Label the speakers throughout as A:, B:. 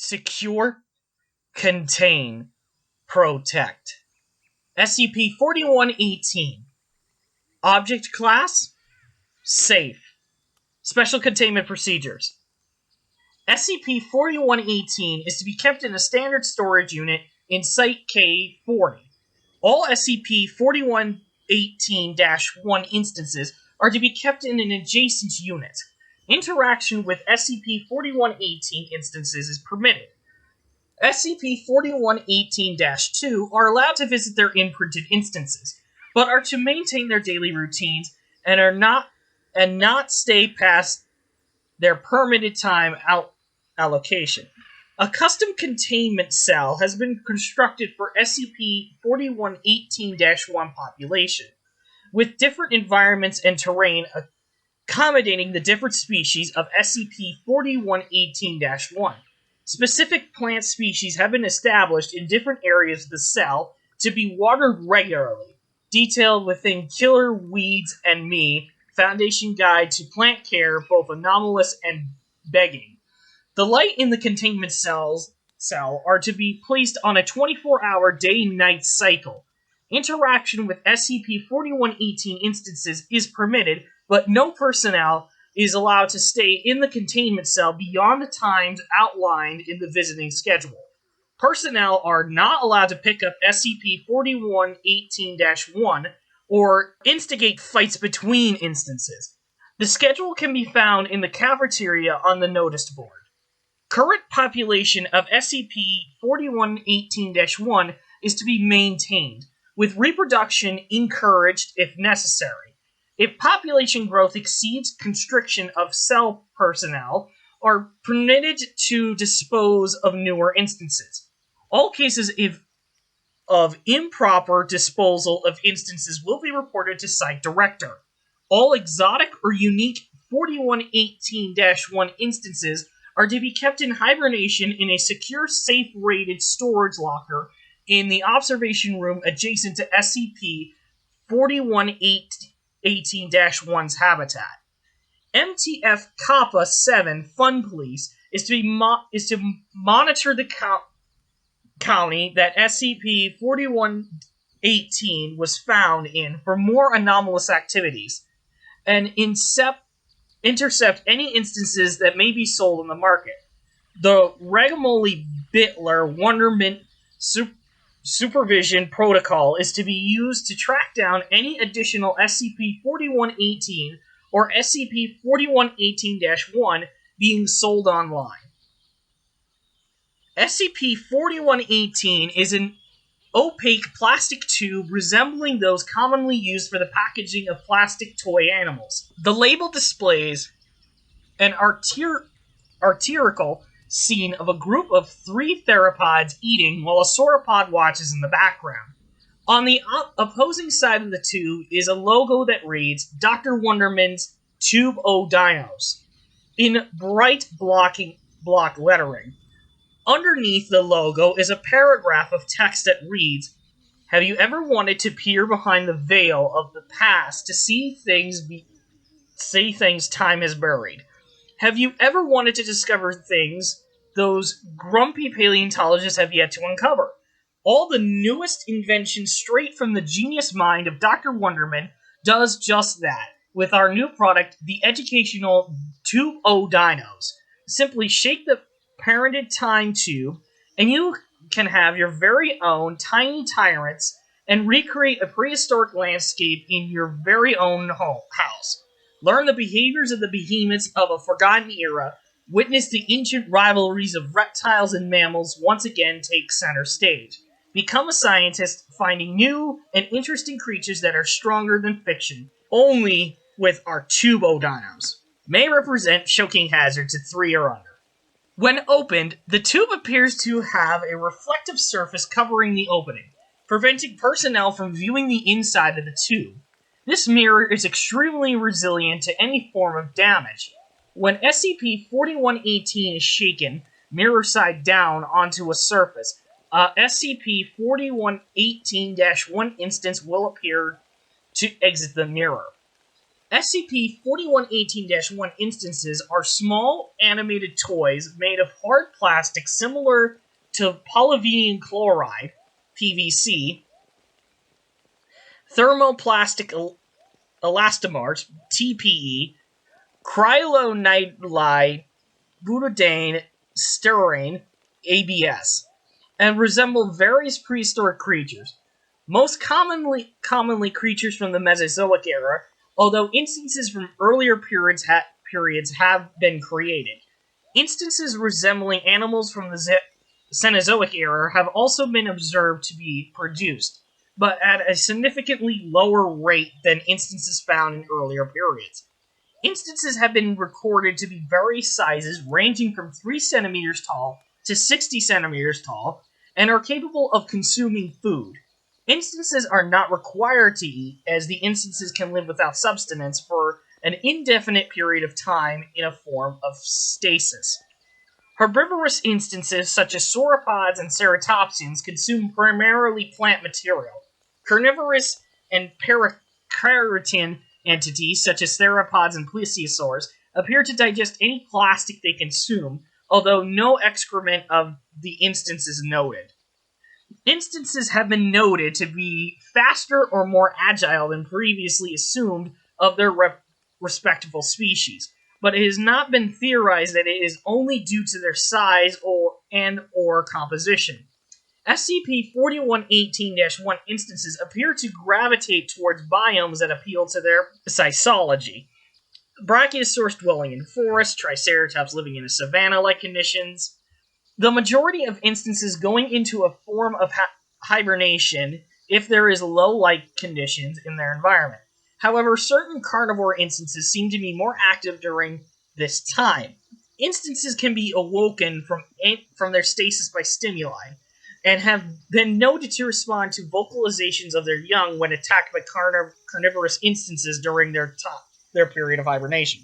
A: Secure, Contain, Protect. SCP-4118. Object Class: Safe. Special Containment Procedures. SCP-4118 is to be kept in a standard storage unit in Site K-40. All SCP-4118-1 instances are to be kept in an adjacent unit. Interaction with SCP-4118 instances is permitted. SCP-4118-2 are allowed to visit their imprinted instances, but are to maintain their daily routines and not stay past their permitted time allocation. A custom containment cell has been constructed for SCP-4118-1 population, with different environments and terrain accommodating the different species of SCP-4118-1. Specific plant species have been established in different areas of the cell to be watered regularly, detailed within Killer Weeds and Me, Foundation Guide to Plant Care, both anomalous and begging. The light in the containment cell are to be placed on a 24-hour day-night cycle. Interaction with SCP-4118 instances is permitted, but no personnel is allowed to stay in the containment cell beyond the times outlined in the visiting schedule. Personnel are not allowed to pick up SCP-4118-1 or instigate fights between instances. The schedule can be found in the cafeteria on the notice board. Current population of SCP-4118-1 is to be maintained, with reproduction encouraged if necessary. If population growth exceeds constriction of cell personnel, are permitted to dispose of newer instances. All cases of improper disposal of instances will be reported to Site Director. All exotic or unique 4118-1 instances are to be kept in hibernation in a secure, safe-rated storage locker in the observation room adjacent to SCP-4118-1's habitat. MTF Kappa 7 Fun Police is to monitor the county that SCP-4118 was found in for more anomalous activities, and intercept any instances that may be sold on the market. The Regamoli Bitler Wonderment Supervision Protocol is to be used to track down any additional SCP-4118 or SCP-4118-1 being sold online. SCP-4118 is an opaque plastic tube resembling those commonly used for the packaging of plastic toy animals. The label displays an arterial scene of a group of 3 theropods eating while a sauropod watches in the background. On the opposing side of the tube is a logo that reads Dr. Wonderman's Tube O Dinos in bright block lettering. Underneath the logo is a paragraph of text that reads, "Have you ever wanted to peer behind the veil of the past to see things time has buried? Have you ever wanted to discover things those grumpy paleontologists have yet to uncover? All the newest inventions straight from the genius mind of Dr. Wonderman does just that with our new product, the educational Tube O Dinos. Simply shake the parented time tube, and you can have your very own tiny tyrants and recreate a prehistoric landscape in your very own house. Learn the behaviors of the behemoths of a forgotten era. Witness the ancient rivalries of reptiles and mammals once again take center stage. Become a scientist, finding new and interesting creatures that are stronger than fiction, only with our Tube O Dinos. May represent choking hazard to 3 or under." When opened, the tube appears to have a reflective surface covering the opening, preventing personnel from viewing the inside of the tube. This mirror is extremely resilient to any form of damage. When SCP-4118 is shaken, mirror side down onto a surface, a SCP-4118-1 instance will appear to exit the mirror. SCP-4118-1 instances are small, animated toys made of hard plastic similar to polyvinyl chloride, PVC, thermoplastic elastomers, TPE, cryonidolide, butadiene, styrene, ABS, and resemble various prehistoric creatures. Most commonly creatures from the Mesozoic era, although instances from earlier periods have been created. Instances resembling animals from the Cenozoic era have also been observed to be produced, but at a significantly lower rate than instances found in earlier periods. Instances have been recorded to be various sizes, ranging from 3 centimeters tall to 60 centimeters tall, and are capable of consuming food. Instances are not required to eat, as the instances can live without subsistence for an indefinite period of time in a form of stasis. Herbivorous instances, such as sauropods and ceratopsians, consume primarily plant material. Carnivorous and parakeratin entities, such as theropods and plesiosaurs, appear to digest any plastic they consume, although no excrement of the instance is noted. Instances have been noted to be faster or more agile than previously assumed of their respective species, but it has not been theorized that it is only due to their size or composition. SCP-4118-1 instances appear to gravitate towards biomes that appeal to their psychology. Brachiosaurus dwelling in forests, Triceratops living in savanna-like conditions. The majority of instances going into a form of hibernation if there is low light conditions in their environment. However, certain carnivore instances seem to be more active during this time. Instances can be awoken from their stasis by stimuli, and have been noted to respond to vocalizations of their young when attacked by carnivorous instances during their period of hibernation.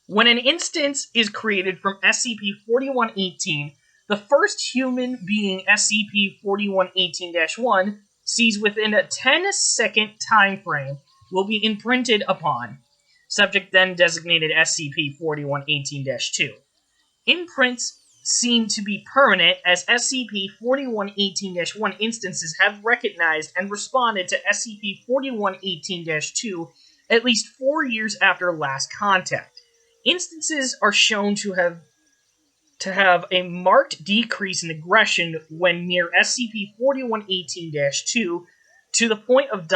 A: When an instance is created from SCP-4118, the first human being SCP-4118-1 sees within a 10-second time frame will be imprinted upon. Subject then designated SCP-4118-2. Imprints seem to be permanent, as SCP-4118-1 instances have recognized and responded to SCP-4118-2 at least 4 years after last contact. Instances are shown to have a marked decrease in aggression when near SCP-4118-2 to the point of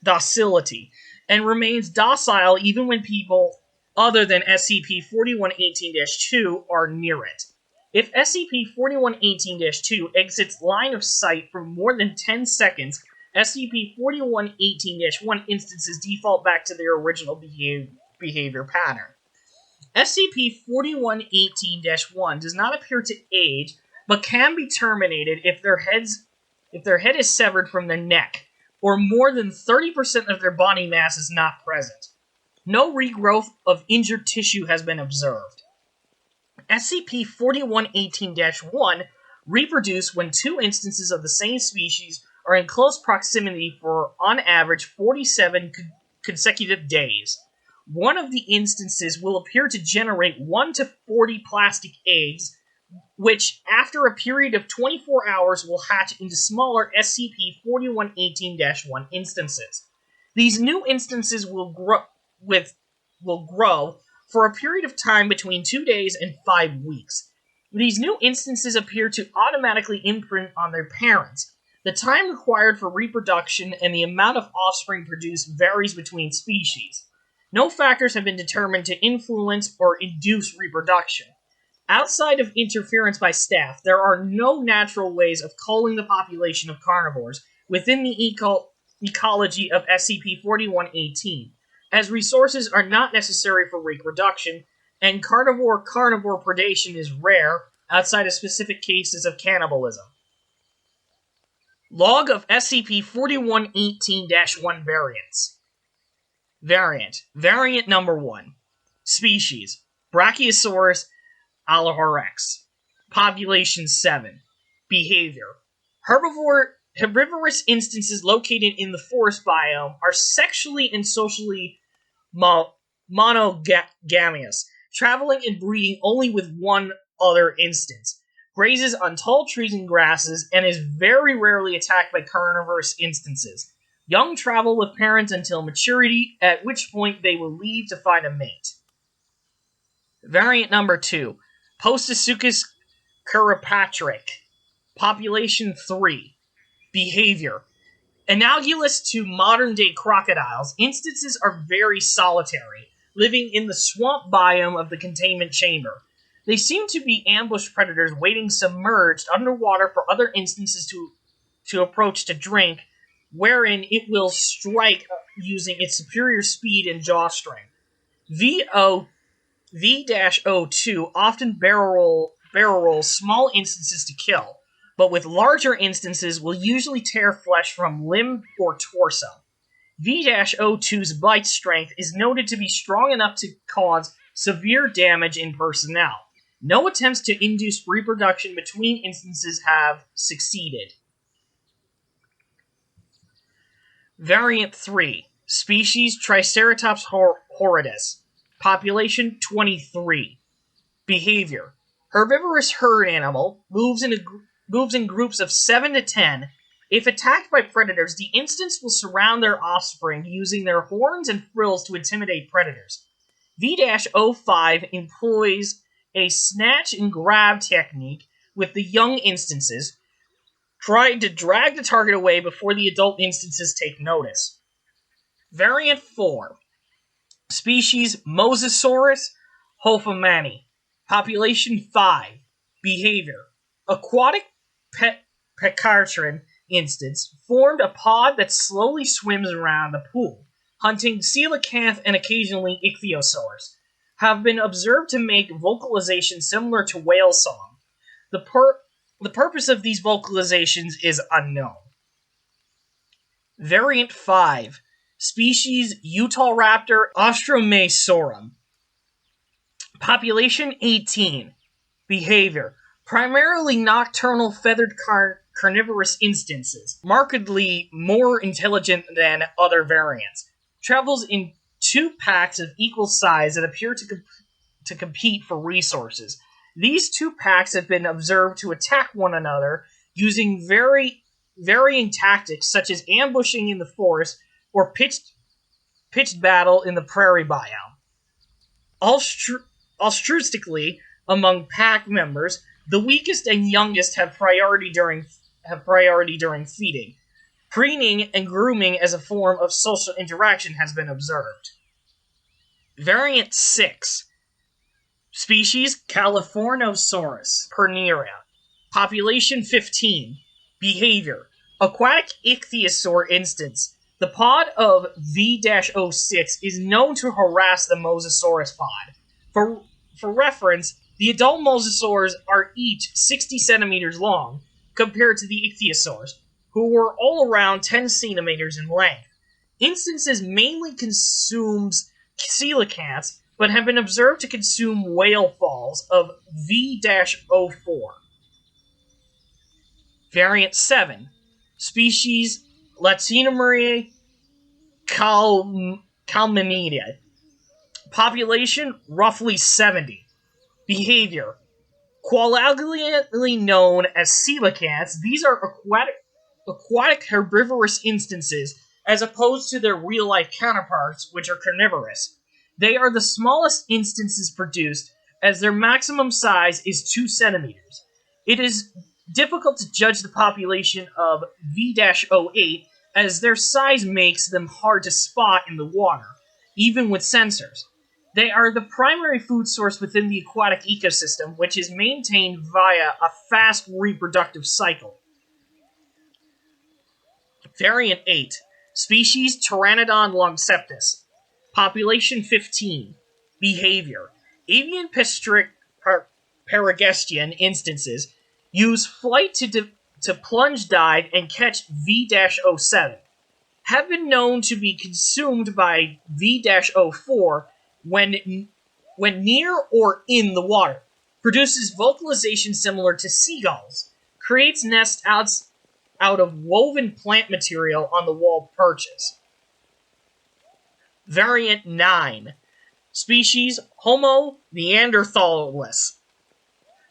A: docility, and remains docile even when people other than SCP-4118-2 are near it. If SCP-4118-2 exits line of sight for more than 10 seconds, SCP-4118-1 instances default back to their original behavior pattern. SCP-4118-1 does not appear to age, but can be terminated if their head is severed from their neck, or more than 30% of their body mass is not present. No regrowth of injured tissue has been observed. SCP-4118-1 reproduce when 2 instances of the same species are in close proximity for, on average, 47 consecutive days. One of the instances will appear to generate 1 to 40 plastic eggs, which, after a period of 24 hours, will hatch into smaller SCP-4118-1 instances. These new instances will grow for a period of time between 2 days and 5 weeks. These new instances appear to automatically imprint on their parents. The time required for reproduction and the amount of offspring produced varies between species. No factors have been determined to influence or induce reproduction. Outside of interference by staff, there are no natural ways of culling the population of carnivores within the ecology of SCP-4118, as resources are not necessary for reproduction, and carnivore predation is rare outside of specific cases of cannibalism. Log of SCP-4118-1 Variants. Variant number 1. Species: Brachiosaurus allohorex. Population 7. Behavior: herbivore Herbivorous instances located in the forest biome are sexually and socially monogamous, traveling and breeding only with one other instance, grazes on tall trees and grasses, and is very rarely attacked by carnivorous instances. Young travel with parents until maturity, at which point they will leave to find a mate. Variant number 2, Postasuchus Kirkpatrick. Population 3. Behavior. Analogous to modern-day crocodiles, instances are very solitary, living in the swamp biome of the containment chamber. They seem to be ambush predators waiting submerged underwater for other instances to approach to drink, wherein it will strike using its superior speed and jaw strength. V-02 often barrel rolls small instances to kill, but with larger instances will usually tear flesh from limb or torso. V-02's bite strength is noted to be strong enough to cause severe damage in personnel. No attempts to induce reproduction between instances have succeeded. Variant 3. Species Triceratops horridus. Population 23. Behavior. Herbivorous herd animal, moves in groups of 7 to 10. If attacked by predators, the instance will surround their offspring using their horns and frills to intimidate predators. V-05 employs a snatch and grab technique with the young instances, trying to drag the target away before the adult instances take notice. Variant 4. Species Mosasaurus hoffmanni. Population 5. Behavior. Aquatic pecartrin instance formed a pod that slowly swims around the pool, hunting coelacanth and occasionally ichthyosaurs. Have been observed to make vocalizations similar to whale song. The purpose of these vocalizations is unknown. Variant 5. Species Utahraptor ostromaeosaurus. Population 18. Behavior. Primarily nocturnal feathered carnivorous instances, markedly more intelligent than other variants. Travels in 2 packs of equal size that appear to compete for resources. These 2 packs have been observed to attack one another using varying tactics such as ambushing in the forest or pitched battle in the prairie biome. Altruistically, among pack members, the weakest and youngest have priority during feeding. Preening and grooming as a form of social interaction has been observed. Variant 6. Species Californosaurus pernera. Population 15. Behavior. Aquatic ichthyosaur instance. The pod of V-06 is known to harass the Mosasaurus pod. For reference, the adult mosasaurs are each 60 centimeters long, compared to the ichthyosaurs, who were all around 10 centimeters in length. Instances mainly consumes coelacanths, but have been observed to consume whale falls of V-04. Variant 7. Species Latinomeriae calminidae. Population roughly 70. Behavior. Colloquially known as coelacanths, these are aquatic herbivorous instances as opposed to their real-life counterparts, which are carnivorous. They are the smallest instances produced, as their maximum size is 2 centimeters. It is difficult to judge the population of V-08, as their size makes them hard to spot in the water, even with sensors. They are the primary food source within the aquatic ecosystem, which is maintained via a fast reproductive cycle. Variant 8. Species Pteranodon longceptus. Population 15. Behavior. Avian paragestion instances use flight to plunge dive and catch V-07. Have been known to be consumed by V-04 when near or in the water. Produces vocalization similar to seagulls. Creates nests out of woven plant material on the wall perches. Variant 9. Species Homo neanderthalis.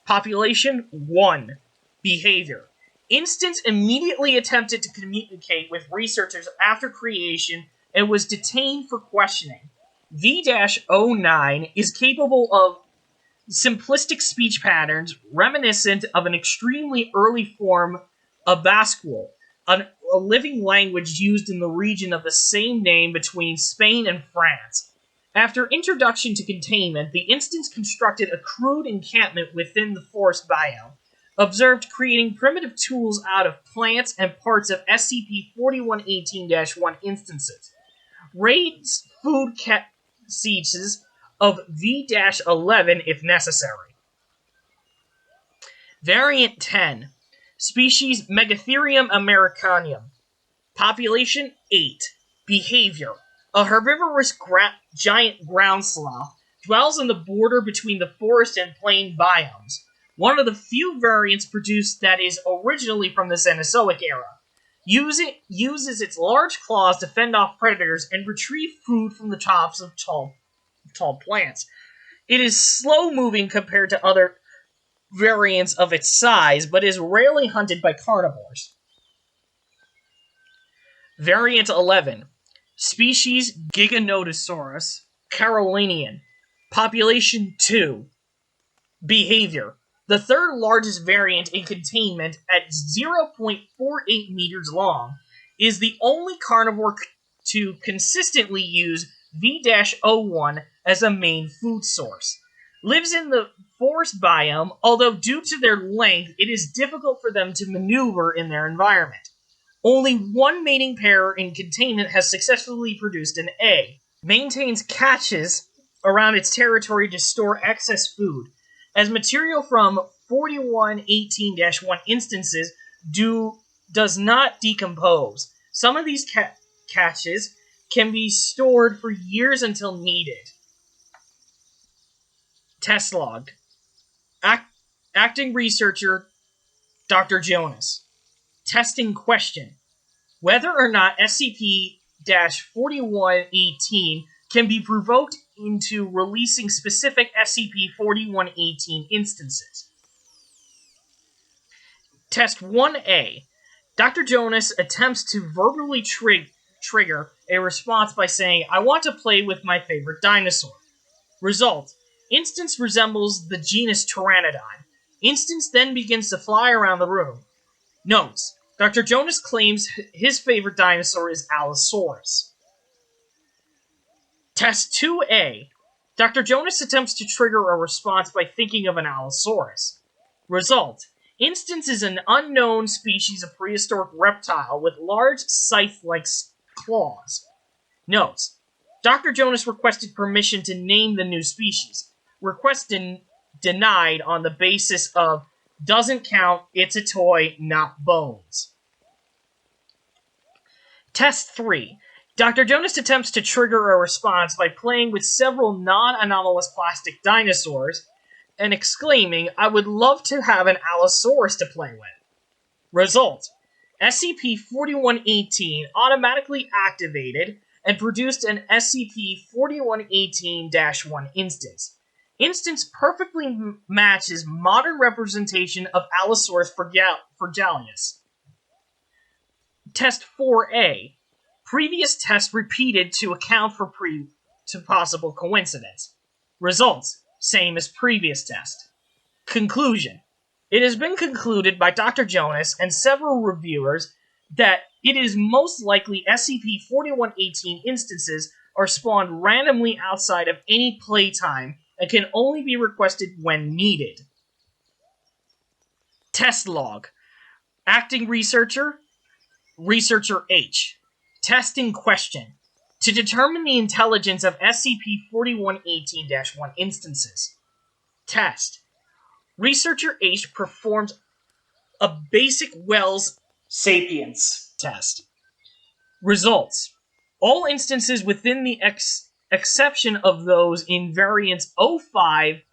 A: Population 1. Behavior. Instance immediately attempted to communicate with researchers after creation and was detained for questioning. V-09 is capable of simplistic speech patterns reminiscent of an extremely early form of Basque, a living language used in the region of the same name between Spain and France. After introduction to containment, the instance constructed a crude encampment within the forest biome, observed creating primitive tools out of plants and parts of SCP-4118-1 instances, raised food caches of V-11 if necessary. Variant 10. Species Megatherium americanum. Population 8. Behavior. A herbivorous giant ground sloth dwells on the border between the forest and plain biomes, one of the few variants produced that is originally from the Cenozoic era. Uses its large claws to fend off predators and retrieve food from the tops of tall plants. It is slow-moving compared to other variants of its size, but is rarely hunted by carnivores. Variant 11. Species Giganotosaurus carolinian. Population 2. Behavior. The third largest variant in containment at 0.48 meters long is the only carnivore to consistently use V-01 as a main food source. Lives in the forest biome, although due to their length, it is difficult for them to maneuver in their environment. Only one mating pair in containment has successfully produced an egg. Maintains caches around its territory to store excess food, as material from 4118-1 instances does not decompose. Some of these caches can be stored for years until needed. Test log. Acting researcher Dr. Jonas. Testing question. Whether or not SCP-4118 can be provoked into releasing specific SCP-4118 instances. Test 1A. Dr. Jonas attempts to verbally trigger a response by saying, "I want to play with my favorite dinosaur." Result. Instance resembles the genus Pteranodon. Instance then begins to fly around the room. Notes. Dr. Jonas claims his favorite dinosaur is Allosaurus. Test 2A. Dr. Jonas attempts to trigger a response by thinking of an Allosaurus. Result. Instance is an unknown species of prehistoric reptile with large scythe-like claws. Notes. Dr. Jonas requested permission to name the new species. Request denied on the basis of doesn't count, it's a toy, not bones. Test 3. Dr. Jonas attempts to trigger a response by playing with several non-anomalous plastic dinosaurs and exclaiming, "I would love to have an Allosaurus to play with." Result. SCP-4118 automatically activated and produced an SCP-4118-1 instance. Instance perfectly matches modern representation of Allosaurus forgalis. Test 4A. Previous test repeated to account for possible coincidence. Results. Same as previous test. Conclusion. It has been concluded by Dr. Jonas and several reviewers that it is most likely SCP-4118 instances are spawned randomly outside of any playtime and can only be requested when needed. Test log. Acting researcher, Researcher H. Testing question. To determine the intelligence of SCP-4118-1 instances. Test. Researcher H performs a basic Wells sapience test. Results. All instances within the exception of those in variants 05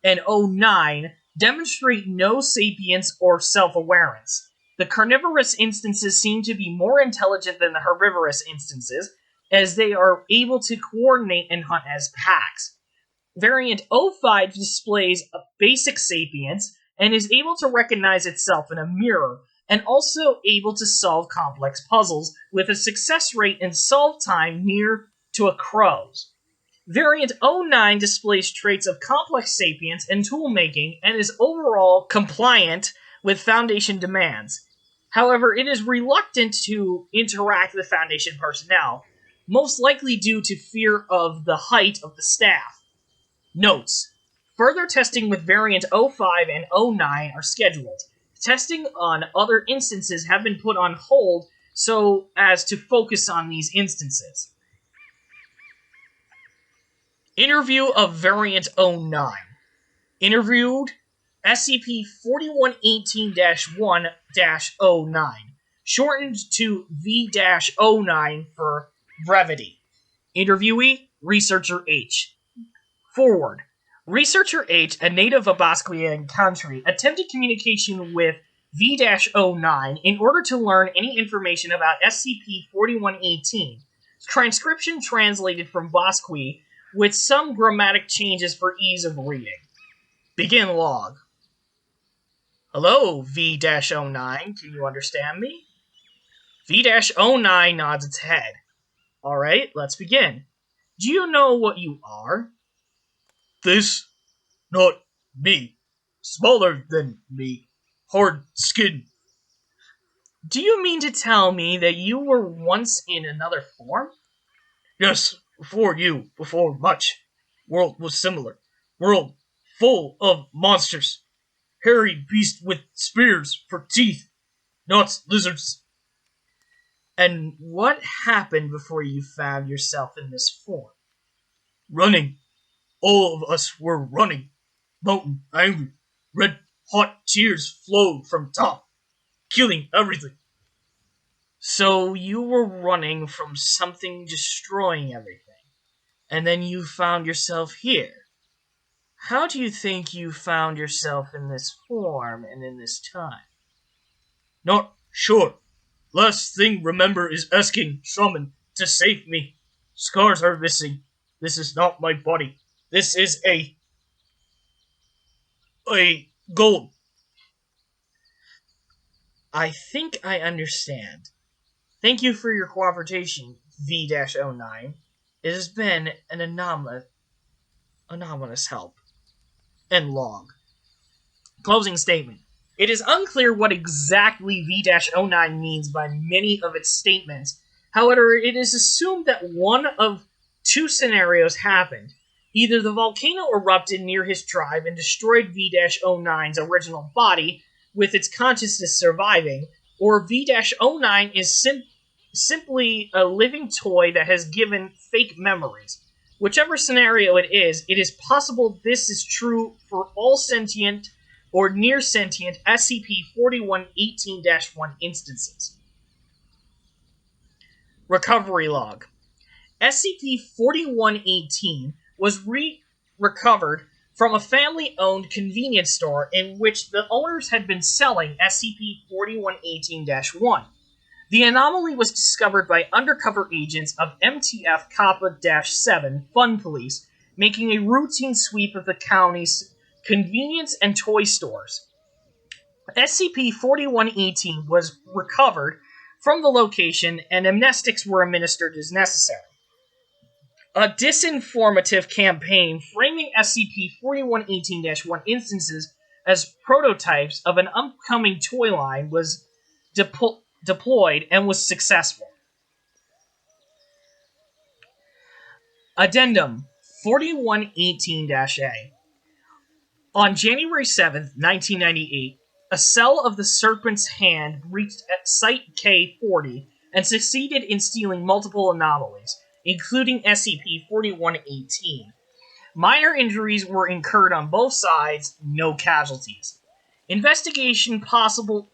A: and 09 demonstrate no sapience or self-awareness. The carnivorous instances seem to be more intelligent than the herbivorous instances, as they are able to coordinate and hunt as packs. Variant 05 displays a basic sapience and is able to recognize itself in a mirror, and also able to solve complex puzzles with a success rate and solve time near to a crow's. Variant 09 displays traits of complex sapience and tool-making and is overall compliant with Foundation demands. However, it is reluctant to interact with Foundation personnel, most likely due to fear of the height of the staff. Notes: further testing with Variant 05 and 09 are scheduled. Testing on other instances have been put on hold so as to focus on these instances. Interview of Variant 09. Interviewed SCP-4118-1-09, shortened to V-09 for brevity. Interviewee, Researcher H. Forward. Researcher H, a native of Bosquian country, attempted communication with V-09 in order to learn any information about SCP-4118. Transcription translated from Bosqui, with some grammatic changes for ease of reading. Begin log. Hello, V-09, can you understand me? V-09 nods its head. Alright, let's begin. Do you know what you are?
B: This? Not me. Smaller than me. Hard skin.
A: Do you mean to tell me that you were once in another form?
B: Yes, before much. World was similar. World full of monsters. Hairy beast with spears for teeth. Not lizards.
A: And what happened before you found yourself in this form?
B: Running. All of us were running. Mountain angry. Red hot tears flowed from top. Killing everything.
A: So you were running from something destroying everything. And then you found yourself here. How do you think you found yourself in this form and in this time?
B: Not sure. Last thing remember is asking Shaman to save me. Scars are missing. This is not my body. This is a gold.
A: I think I understand. Thank you for your cooperation, V-09. It has been an anomalous help. End log. Closing statement. It is unclear what exactly V-09 means by many of its statements. However, it is assumed that one of two scenarios happened. Either the volcano erupted near his tribe and destroyed V-09's original body, with its consciousness surviving, or V-09 is simply a living toy that has given fake memories. Whichever scenario it is possible this is true for all sentient or near-sentient SCP-4118-1 instances. Recovery log. SCP-4118 was recovered from a family-owned convenience store in which the owners had been selling SCP-4118-1. The anomaly was discovered by undercover agents of MTF Kappa-7 Fun Police, making a routine sweep of the county's convenience and toy stores. SCP-4118 was recovered from the location, and amnestics were administered as necessary. A disinformative campaign framing SCP-4118-1 instances as prototypes of an upcoming toy line was deployed and was successful. Addendum 4118-A. On January 7, 1998, a cell of the Serpent's Hand breached at Site K-40 and succeeded in stealing multiple anomalies, including SCP-4118. Minor injuries were incurred on both sides, no casualties. Investigation possible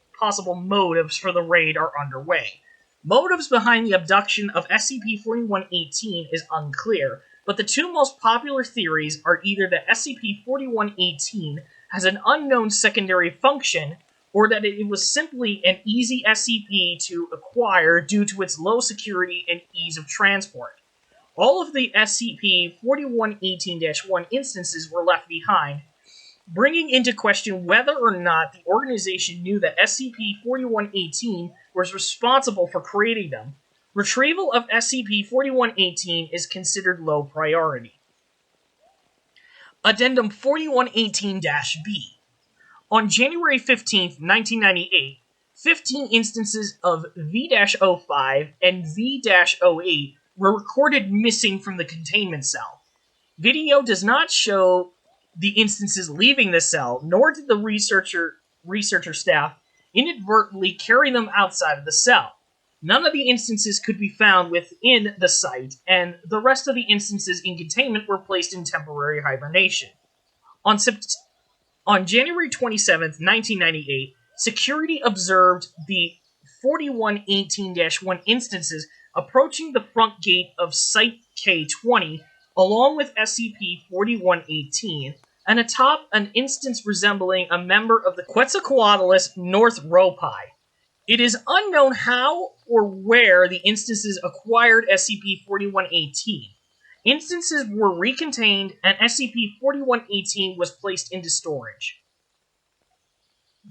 A: motives for the raid are underway. Motives behind the abduction of SCP-4118 is unclear, but the two most popular theories are either that SCP-4118 has an unknown secondary function, or that it was simply an easy SCP to acquire due to its low security and ease of transport. All of the SCP-4118-1 instances were left behind, bringing into question whether or not the organization knew that SCP-4118 was responsible for creating them. Retrieval of SCP-4118 is considered low priority. Addendum 4118-B. On January 15, 1998, 15 instances of V-05 and V-08 were recorded missing from the containment cell. Video does not show the instances leaving the cell, nor did the researcher staff inadvertently carry them outside of the cell. None of the instances could be found within the site, and the rest of the instances in containment were placed in temporary hibernation. On January 27, 1998, security observed the 4118-1 instances approaching the front gate of Site K-20, along with SCP-4118, and atop an instance resembling a member of the Quetzalcoatlus North Ropi. It is unknown how or where the instances acquired SCP-4118. Instances were recontained, and SCP-4118 was placed into storage.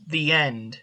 A: The end.